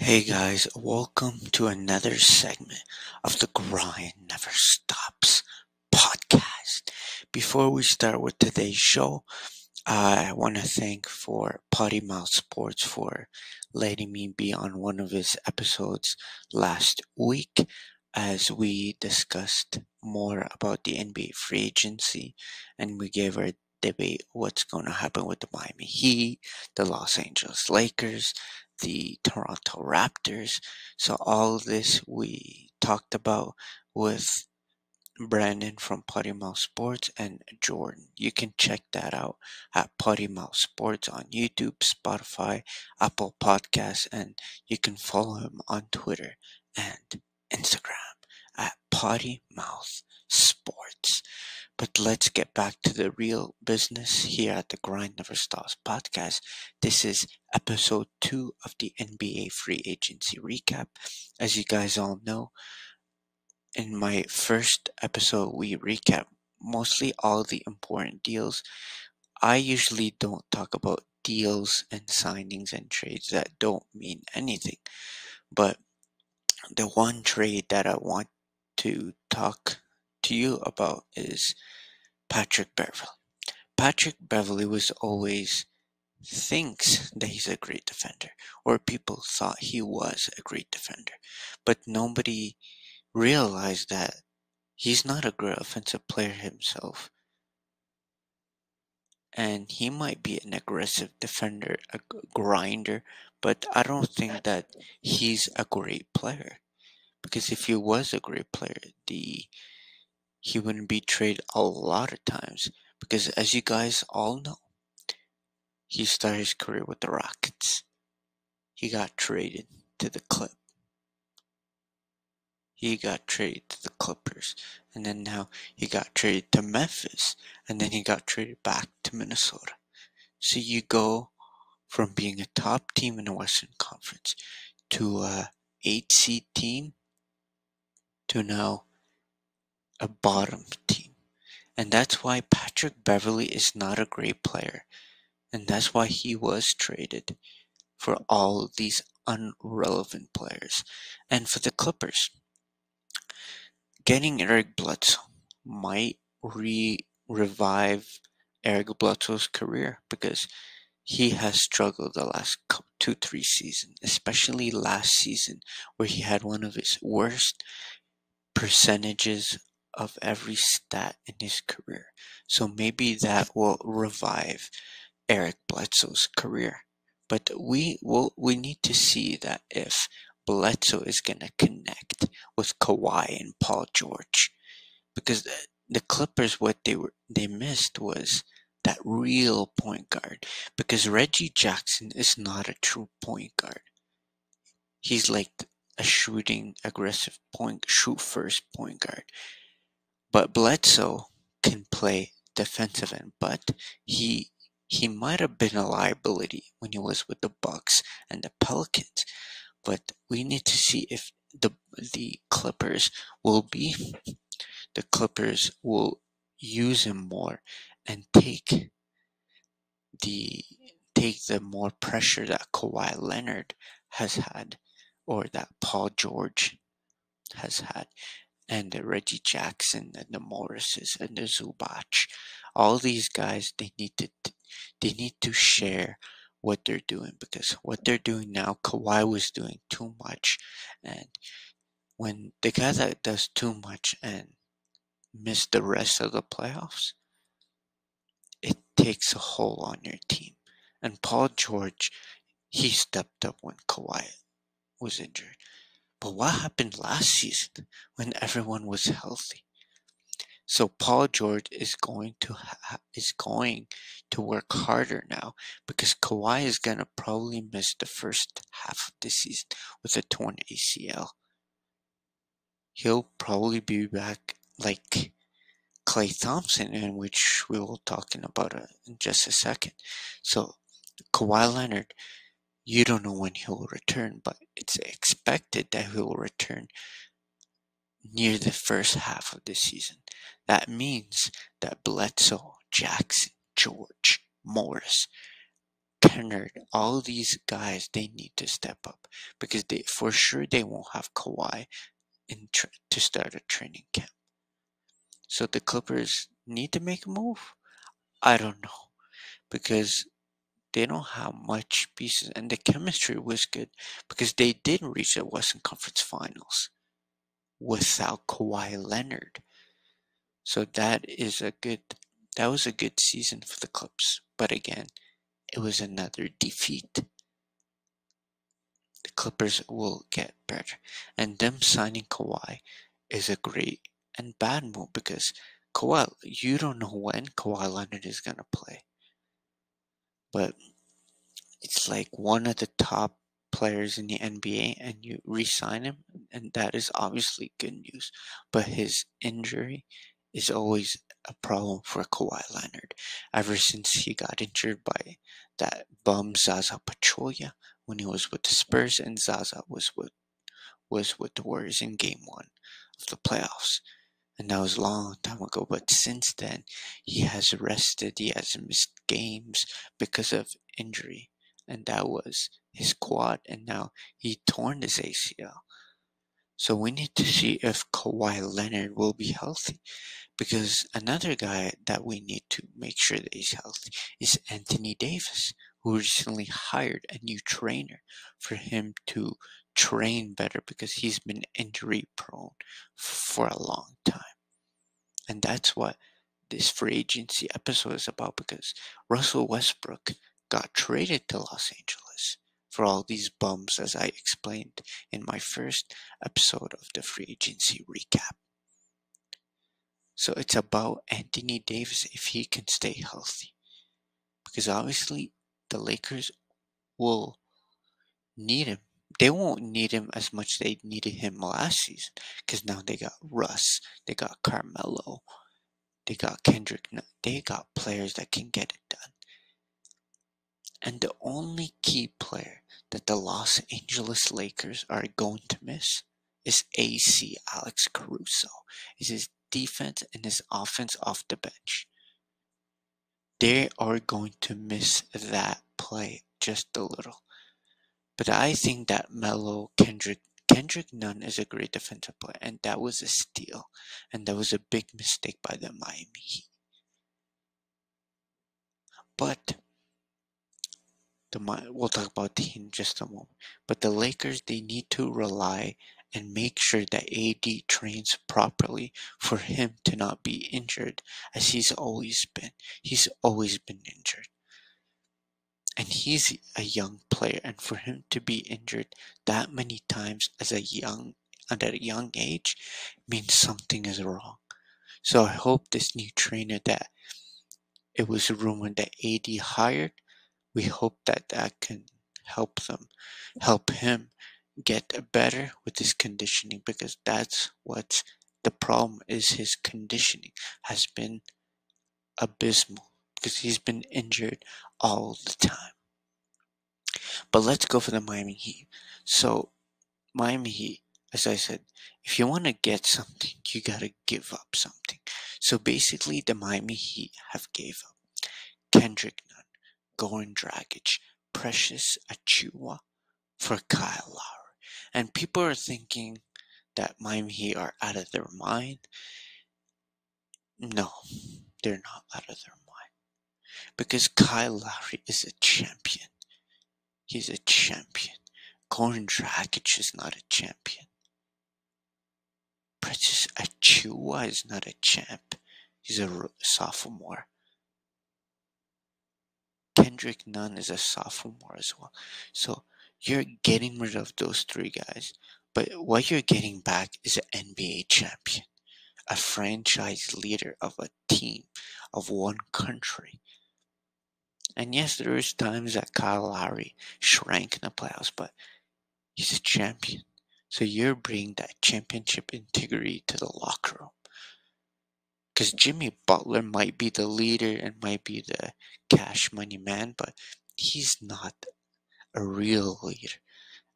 Hey guys, welcome to another segment of the Grind Never Stops podcast. Before we start with today's show, I want to thank for Potty Mouth Sports for letting me be on one of his episodes last week as we discussed more about the NBA free agency and we gave our debate what's going to happen with the Miami Heat, the Los Angeles Lakers, the Toronto Raptors. So all this we talked about with Brandon from Potty Mouth Sports and Jordan. You can check that out at Potty Mouth Sports on YouTube, Spotify, Apple Podcasts, and you can follow him on Twitter and Instagram at Potty Mouth Sports. But let's get back to the real business here at the Grind Never Stops podcast. This is episode 2 of the NBA free agency recap. As you guys all know, in my first episode, we recap mostly all the important deals. I usually don't talk about deals and signings and trades that don't mean anything. But the one trade that I want to talk to you about is Patrick Beverley. Patrick Beverley was always thinks that he's a great defender, or people thought he was a great defender, but nobody realized that he's not a great offensive player himself. And he might be an aggressive defender, a grinder, but I don't think that he's a great player. Because if he was a great player, he wouldn't be traded a lot of times. Because as you guys all know, he started his career with the Rockets. He got traded to the Clip. He got traded to the Clippers, and then now he got traded to Memphis, and then he got traded back to Minnesota. So you go from being a top team in the Western Conference to a 8 seed team to now a bottom team. And that's why Patrick Beverley is not a great player. And that's why he was traded for all these unrelevant players. And for the Clippers, getting Eric Bledsoe might revive Eric Bledsoe's career because he has struggled the last 2-3 seasons, especially last season where he had one of his worst percentages of every stat in his career. So maybe that will revive Eric Bledsoe's career. But we need to see that if Bledsoe is gonna connect with Kawhi and Paul George, because the Clippers, what they missed was that real point guard, because Reggie Jackson is not a true point guard. He's like a shooting, aggressive shoot first point guard. But Bledsoe can play defensive end, but he might have been a liability when he was with the Bucks and the Pelicans. But we need to see if the Clippers will use him more and take the more pressure that Kawhi Leonard has had, or that Paul George has had, and the Reggie Jackson and the Morrises and the Zubac. All these guys, they need to share what they're doing, because what they're doing now, Kawhi was doing too much, and when the guy that does too much and miss the rest of the playoffs, it takes a hold on your team. And Paul George, he stepped up when Kawhi was injured. But what happened last season when everyone was healthy? So Paul George is going to work harder now, because Kawhi is gonna probably miss the first half of the season with a torn ACL. He'll probably be back like Klay Thompson, in which we will talking about in just a second. So Kawhi Leonard, you don't know when he'll return, but it's expected that he will return near the first half of the season. That means that Bledsoe, Jackson, George, Morris, Kennard, all these guys, they need to step up because for sure they won't have Kawhi to start a training camp. So the Clippers need to make a move. I don't know because they don't have much pieces, and the chemistry was good because they did reach the Western Conference Finals without Kawhi Leonard. So that was a good season for the Clips. But again, it was another defeat. The Clippers will get better, and them signing Kawhi is a great and bad move because you don't know when Kawhi Leonard is gonna play, but it's like one of the top players in the NBA and you re-sign him, and that is obviously good news. But his injury is always a problem for Kawhi Leonard ever since he got injured by that bum Zaza Pachulia when he was with the Spurs, and Zaza was with the Warriors in game 1 of the playoffs. And that was a long time ago, but since then he has rested, he has missed games because of injury, and that was his quad, and now he torn his ACL. So we need to see if Kawhi Leonard will be healthy, because another guy that we need to make sure that he's healthy is Anthony Davis, who recently hired a new trainer for him to train better because he's been injury prone for a long time. And that's what this free agency episode is about, because Russell Westbrook got traded to Los Angeles for all these bums, as I explained in my first episode of the free agency recap. So it's about Anthony Davis if he can stay healthy, because obviously the Lakers will need him. They won't need him as much as they needed him last season, because now they got Russ, they got Carmelo, they got Kendrick. They got players that can get it done. And the only key player that the Los Angeles Lakers are going to miss is AC Alex Caruso. Is his defense and his offense off the bench. They are going to miss that play just a little. But I think that Kendrick Nunn is a great defensive player, and that was a steal, and that was a big mistake by the Miami Heat. But we'll talk about the Heat in just a moment. But the Lakers, they need to rely and make sure that AD trains properly for him to not be injured, as he's always been. He's always been injured. And he's a young player, and for him to be injured that many times at a young age means something is wrong. So I hope this new trainer that it was rumored that AD hired, we hope that can help him get better with his conditioning, because that's what the problem is. His conditioning has been abysmal because he's been injured all the time. But let's go for the Miami Heat. So Miami Heat, as I said, if you want to get something, you gotta give up something. So basically the Miami Heat have gave up Kendrick Nunn, Goran Dragic, Precious Achiuwa for Kyle Lowry. And people are thinking that Miami Heat are out of their mind. No, they're not out of their mind. Because Kyle Lowry is a champion. He's a champion. Goran Dragic is not a champion. Precious Achiuwa is not a champ. He's a sophomore. Kendrick Nunn is a sophomore as well. So you're getting rid of those three guys, but what you're getting back is an NBA champion, a franchise leader of a team of one country. And yes, there is times that Kyle Lowry shrank in the playoffs, but he's a champion. So you're bringing that championship integrity to the locker room. Because Jimmy Butler might be the leader and might be the cash money man, but he's not a real leader.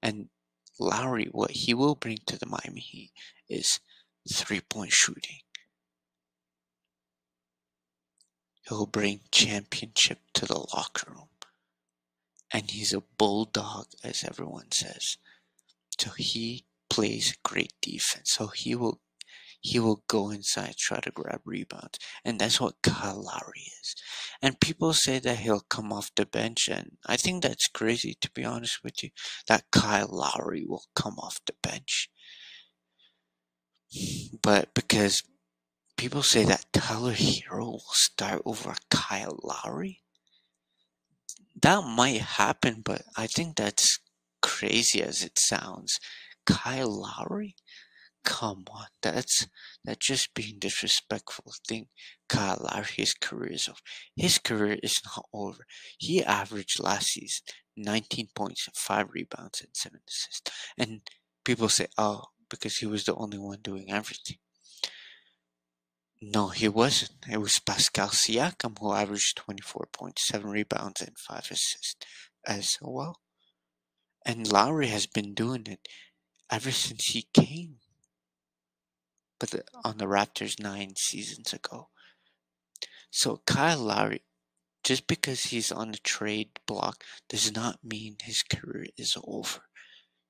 And Lowry, what he will bring to the Miami Heat is 3-point shooting. He'll bring championship to the locker room. and he's a bulldog, as everyone says. So he plays great defense. So he will go inside, try to grab rebounds, and that's what Kyle Lowry is. And people say that he'll come off the bench, and I think that's crazy, to be honest with you, that Kyle Lowry will come off the bench. But because people say that Tyler Hero will start over Kyle Lowry, that might happen, but I think that's crazy as it sounds. Kyle Lowry? Come on, that's just being disrespectful. Think Kyle Lowry, his career is over. His career is not over. He averaged last season 19 points, 5 rebounds, and 7 assists. And people say, oh, because he was the only one doing everything. No, he wasn't. It was Pascal Siakam who averaged 24 points, 7 rebounds, and 5 assists as well. And Lowry has been doing it ever since he came. But on the Raptors 9 seasons ago. So Kyle Lowry, just because he's on the trade block, does not mean his career is over.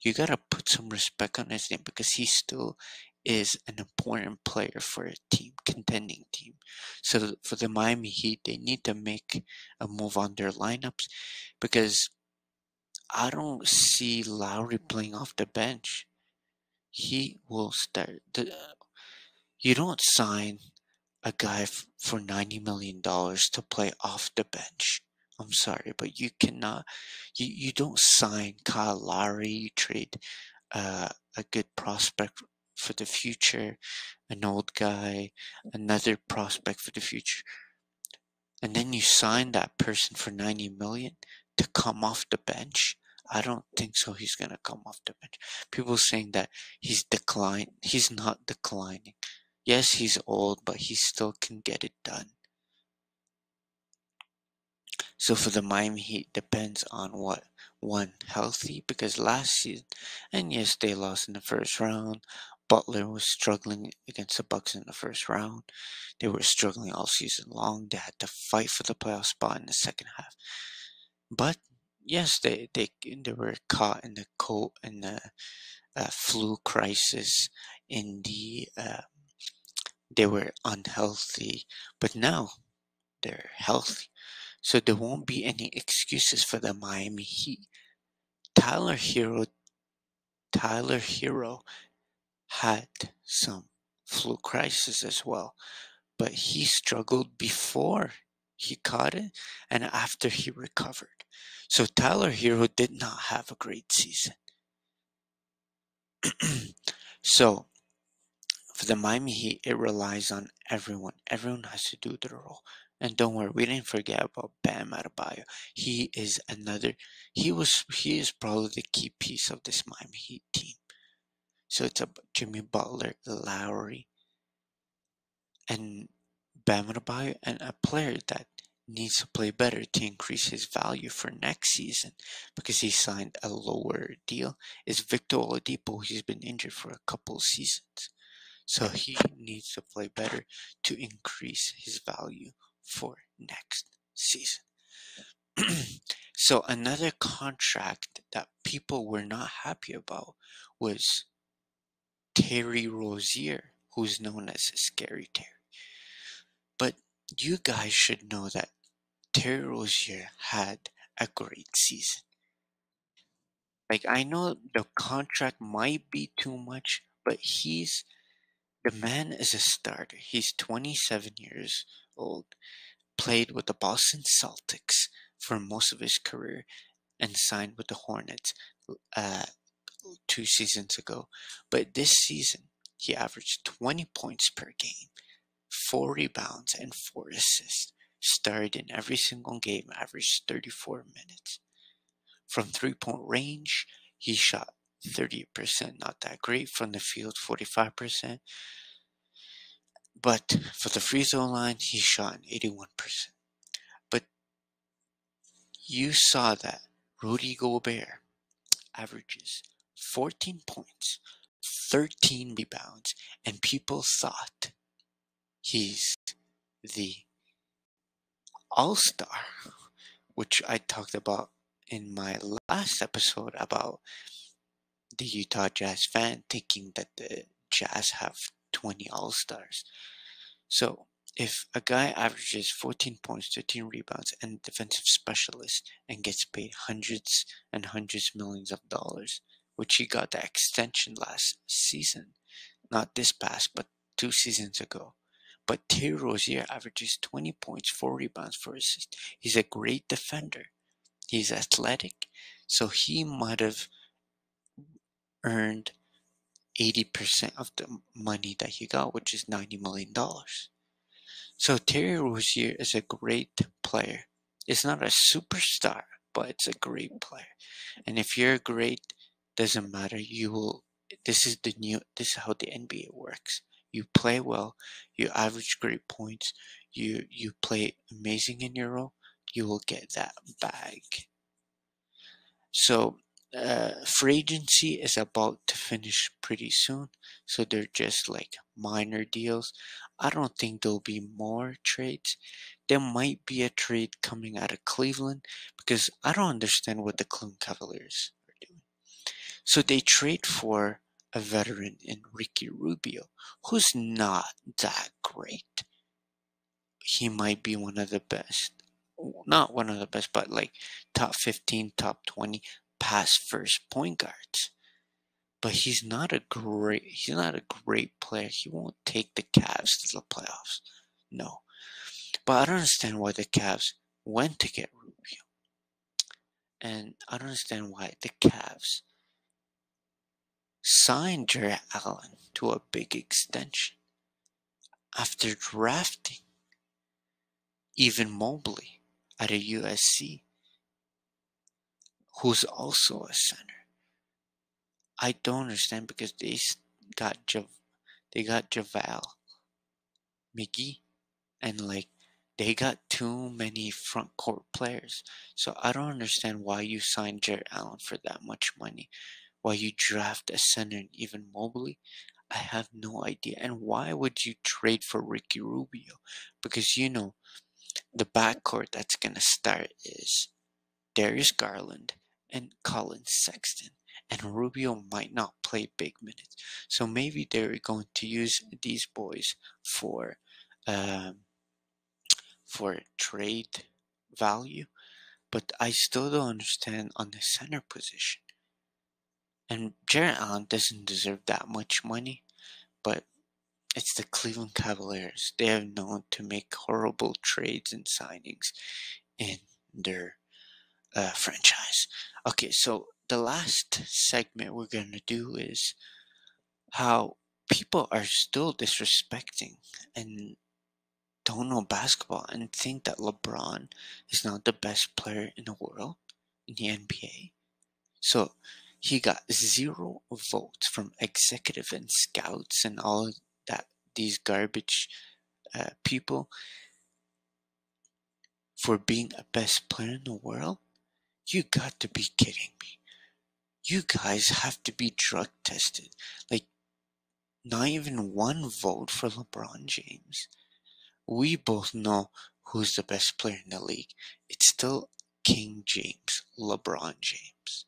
You gotta put some respect on his name because he still is an important player for a team, contending team. So for the Miami Heat, they need to make a move on their lineups because I don't see Lowry playing off the bench. He will start. You don't sign a guy for $90 million to play off the bench. I'm sorry, but you cannot. You don't sign Kyle Lowry. You trade a good prospect for the future, an old guy, another prospect for the future, and then you sign that person for $90 million to come off the bench. I don't think so. He's gonna come off the bench. People saying that he's declined. He's not declining. Yes, he's old, but he still can get it done. So for the Miami Heat, depends on what one healthy, because last season, and yes, they lost in the first round. Butler was struggling against the Bucks in the first round. They were struggling all season long. They had to fight for the playoff spot in the second half. But yes, they were caught in the flu crisis. In the they were unhealthy, but now they're healthy. So there won't be any excuses for the Miami Heat. Tyler Hero had some flu crisis as well, but he struggled before he caught it and after he recovered. So Tyler Hero did not have a great season. So for the Miami Heat, it relies on everyone. Everyone has to do their role. And don't worry, we didn't forget about Bam Adebayo. He is he is probably the key piece of this Miami Heat team. So it's a Jimmy Butler, Lowry, and Bam Adebayo, and a player that needs to play better to increase his value for next season because he signed a lower deal is Victor Oladipo. He's been injured for a couple seasons. So he needs to play better to increase his value for next season. So another contract that people were not happy about was Terry Rozier, who's known as Scary Terry. But you guys should know that Terry Rozier had a great season. Like, I know the contract might be too much, but the man is a starter. He's 27 years old, played with the Boston Celtics for most of his career, and signed with the Hornets 2 seasons ago. But this season, he averaged 20 points per game, 4 rebounds, and 4 assists. Started in every single game, averaged 34 minutes. From 3-point range, he shot 30%, not that great. From the field, 45%. But for the free throw line, he shot 81%. But you saw that Rudy Gobert averages 14 points, 13 rebounds, and people thought he's the all-star, which I talked about in my last episode about the Utah Jazz fan thinking that the Jazz have 20 All-Stars. So, if a guy averages 14 points, 13 rebounds, and defensive specialist and gets paid hundreds and hundreds millions of dollars, which he got the extension last season, not this past, but 2 seasons ago. But Terry Rozier averages 20 points, 4 rebounds, 4 assists. He's a great defender. He's athletic, so he might have earned 80% of the money that he got, which is $90 million. So Terry Rozier is a great player. It's not a superstar, but it's a great player. And if you're great, doesn't matter. This is how the NBA works. You play well, you average great points, you play amazing in your role, you will get that bag. So free agency is about to finish pretty soon, so they're just like minor deals. I don't think there'll be more trades. There might be a trade coming out of Cleveland because I don't understand what the Cleveland Cavaliers are doing. So they trade for a veteran in Ricky Rubio, who's not that great. He might be one of the best. Not one of the best, but like top 15, top 20 pass first point guards. But he's not a great player. He won't take the Cavs to the playoffs. No. But I don't understand why the Cavs went to get Rubio. And I don't understand why the Cavs signed Jarrett Allen to a big extension after drafting Evan Mobley at a USC, who's also a center. I don't understand because got JaVale McGee, and like they got too many front court players. So I don't understand why you signed Jarrett Allen for that much money. Why you draft a center and even Mobley. I have no idea. And why would you trade for Ricky Rubio? Because the backcourt that's gonna start is Darius Garland and Colin Sexton. And Rubio might not play big minutes. So maybe they're going to use these boys for trade value. But I still don't understand on the center position. And Jarrett Allen doesn't deserve that much money. But it's the Cleveland Cavaliers. They have known to make horrible trades and signings in their franchise. Okay, so the last segment we're going to do is how people are still disrespecting and don't know basketball and think that LeBron is not the best player in the world in the NBA. So he got 0 votes from executive and scouts and all that, these garbage people, for being a best player in the world. You got to be kidding me. You guys have to be drug tested. Like, not even 1 vote for LeBron James. We both know who's the best player in the league. It's still King James, LeBron James.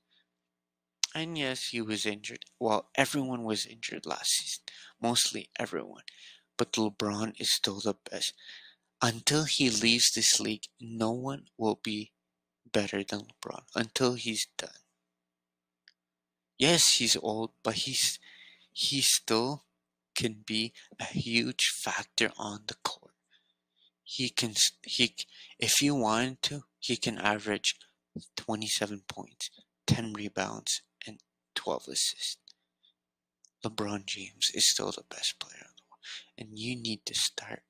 And yes, he was injured. Well, everyone was injured last season. Mostly everyone. But LeBron is still the best. Until he leaves this league, no one will be better than LeBron. Until he's done. Yes, he's old, but he still can be a huge factor on the court. If he wanted to, he can average 27 points, 10 rebounds, and 12 assists. LeBron James is still the best player in the world. And you need to start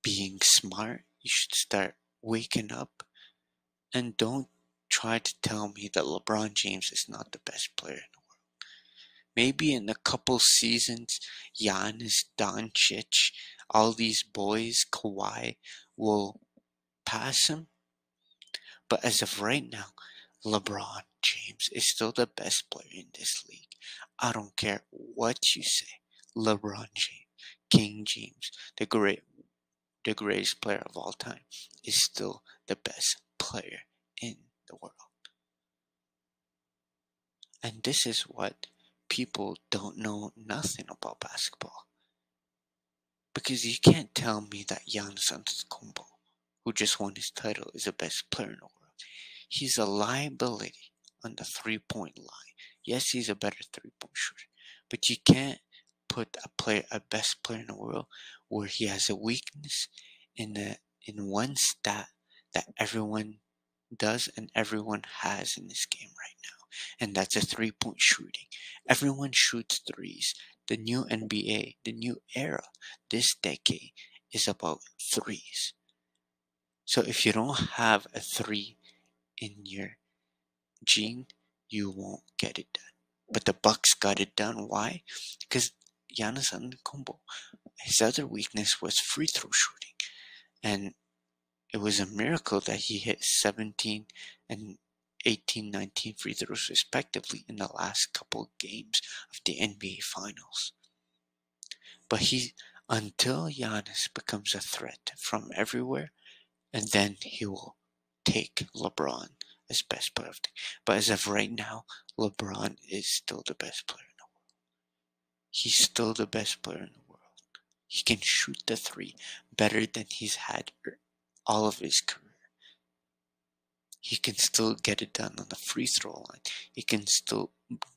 being smart. You should start waking up. And don't try to tell me that LeBron James is not the best player in the world. Maybe in a couple seasons, Giannis, Doncic, all these boys, Kawhi, will pass him. But as of right now, LeBron James is still the best player in this league. I don't care what you say. LeBron James, King James, the greatest player of all time, is still the best player in the world. And this is what people don't know nothing about basketball. Because you can't tell me that Giannis Antetokounmpo, who just won his title, is the best player in the world. He's a liability on the three-point line. Yes, he's a better three-point shooter, but you can't put a best player in the world where he has a weakness in one stat that everyone does and everyone has in this game right now, and that's a three-point shooting. Everyone shoots threes. The new NBA, the new era, this decade is about threes. So if you don't have a three in your gene, you won't get it done. But the Bucks got it done. Why? Because Giannis Antetokounmpo, his other weakness was free throw shooting, and it was a miracle that he hit 17 and 18, 19 free throws respectively in the last couple of games of the NBA Finals. But until Giannis becomes a threat from everywhere, and then he will take LeBron as best player of the game. But as of right now, LeBron is still the best player in the world. He's still the best player in the world. He can shoot the three better than he's had all of his career. He can still get it done on the free throw line. He can still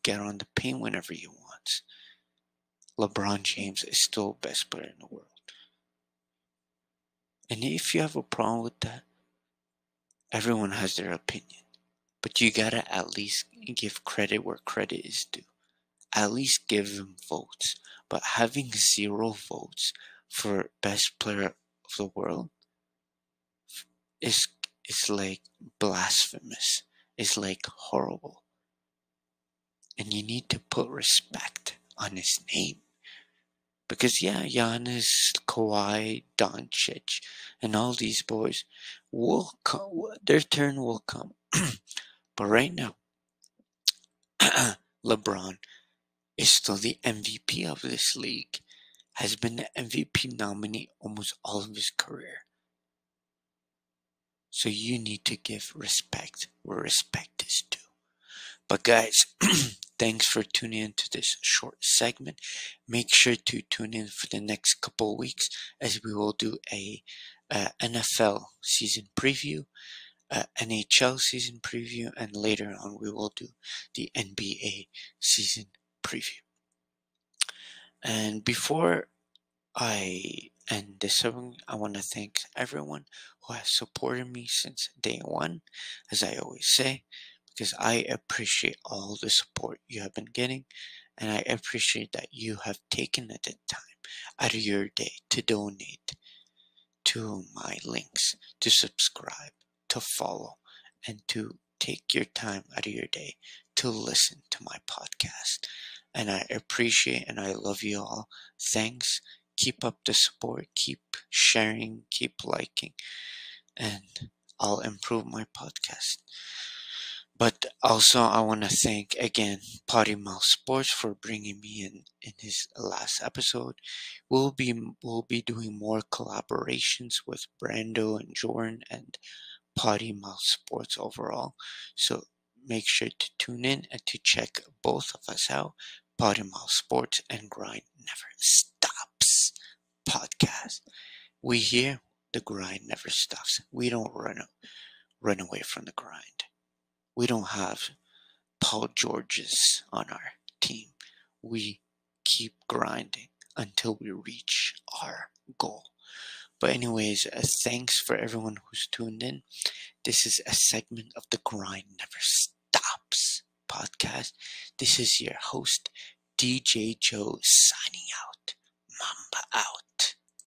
get on the paint whenever he wants. LeBron James is still best player in the world. And if you have a problem with that, everyone has their opinion. But you gotta at least give credit where credit is due. At least give them votes. But having 0 votes for best player of the world is like blasphemous. It's like horrible. And you need to put respect on his name. Because yeah, Giannis, Kawhi, Doncic, and all these boys will come. Their turn will come. But right now, LeBron is still the MVP of this league. Has been the MVP nominee almost all of his career. So you need to give respect where respect is due. But guys, thanks for tuning into this short segment. Make sure to tune in for the next couple of weeks as we will do a NFL season preview, NHL season preview, and later on we will do the NBA season preview. And before I end this segment, I want to thank everyone who has supported me since day one, as I always say, because I appreciate all the support you have been getting, and I appreciate that you have taken the time out of your day to donate to my links, to subscribe, to follow, and to take your time out of your day to listen to my podcast. And I appreciate and I love you all. Thanks. Keep up the support. Keep sharing. Keep liking. And I'll improve my podcast. But also, I want to thank again Potty Mouth Sports for bringing me in his last episode. We'll be doing more collaborations with Brando and Jordan and Potty Mouth Sports overall. So make sure to tune in and to check both of us out. Potty Mouth Sports and Grind Never Stops podcast. We here, the grind never stops. We don't run away from the grind. We don't have Paul Georges on our team. We keep grinding until we reach our goal. But anyways, thanks for everyone who's tuned in. This is a segment of the Grind Never Stops podcast. This is your host, DJ Joe, signing out. Mamba out.